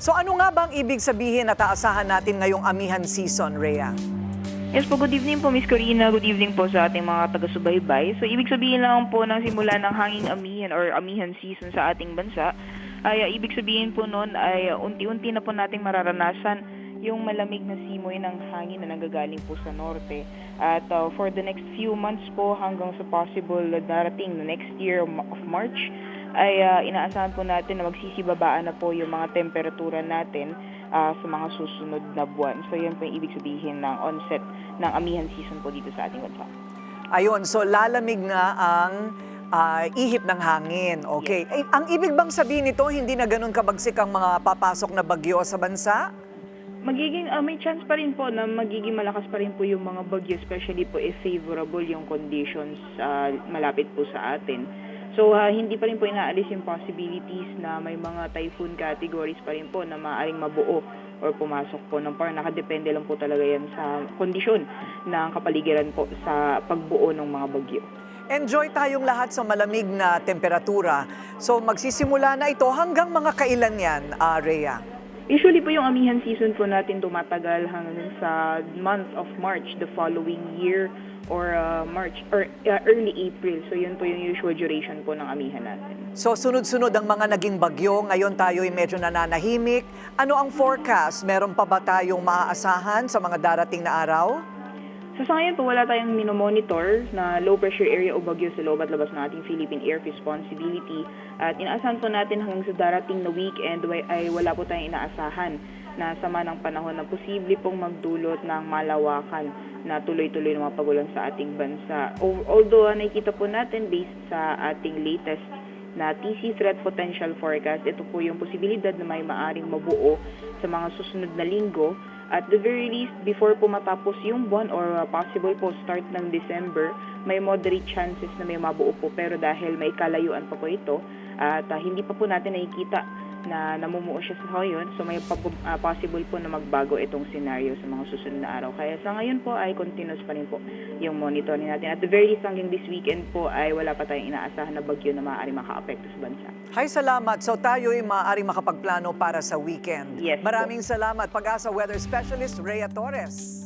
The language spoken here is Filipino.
So ano nga bang ibig sabihin at aasahan natin ngayong amihan season, Rhea? Yes po, good evening po Miss Corina, good evening po sa ating mga taga-subaybay. So ibig sabihin lang po ng simula ng hanging amihan or amihan season sa ating bansa, ay ibig sabihin po noon ay unti-unti na po nating mararanasan yung malamig na simoy ng hangin na nanggagaling po sa norte. At for the next few months po hanggang sa possible darating na next year of March, ay inaasahan po natin na magsisibabaan na po yung mga temperatura natin sa mga susunod na buwan. So yan po yung ibig sabihin ng onset ng amihan season po dito sa ating bansa. Ayun, so lalamig na ang ihip ng hangin. Okay. Yes. Ang ibig bang sabihin nito, hindi na ganun kabagsik ang mga papasok na bagyo sa bansa? Magiging, may chance pa rin po na magiging malakas pa rin po yung mga bagyo, especially po if favorable yung conditions malapit po sa atin. So, hindi pa rin po inaalis yung possibilities na may mga typhoon categories pa rin po na maaaring mabuo or pumasok po ng par. Nakadepende lang po talaga yan sa kondisyon ng kapaligiran po sa pagbuo ng mga bagyo. Enjoy tayong lahat sa malamig na temperatura. So magsisimula na ito hanggang mga kailan yan, Rhea? Usually po yung amihan season po natin tumatagal hanggang sa month of March the following year or March or early April. So yun po yung usual duration po ng amihan natin. So sunod-sunod ang mga naging bagyo. Ngayon tayo ay medyo nananahimik. Ano ang forecast? Meron pa ba tayong maaasahan sa mga darating na araw? Sa ngayon po, wala tayong minomonitor na low pressure area o bagyo sa loob at labas ng ating Philippine Air Responsibility. At inaasahan po natin hanggang sa darating na weekend ay wala po tayong inaasahan na sama ng panahon na posible pong magdulot ng malawakan na tuloy-tuloy na mga pagulan sa ating bansa. Although nakikita po natin based sa ating latest na TC Threat Potential Forecast, ito po yung posibilidad na may maaring mabuo sa mga susunod na linggo. At the very least, before po matapos yung buwan or possible po start ng December, may moderate chances na may mabuo po. Pero dahil may kalayuan pa po ito at hindi pa po natin nakikita na namumuo siya sa ngayon, so may possible po na magbago itong scenario sa mga susunod na araw. Kaya sa ngayon po ay continuous pa rin po yung monitoring natin. At the very least hanggang this weekend po ay wala pa tayong inaasahan na bagyo na maaaring maka-apekto sa bansa. Hay, salamat. So tayo ay maaaring makapagplano para sa weekend. Yes po. Maraming salamat. Pag-asa Weather Specialist Rhea Torres.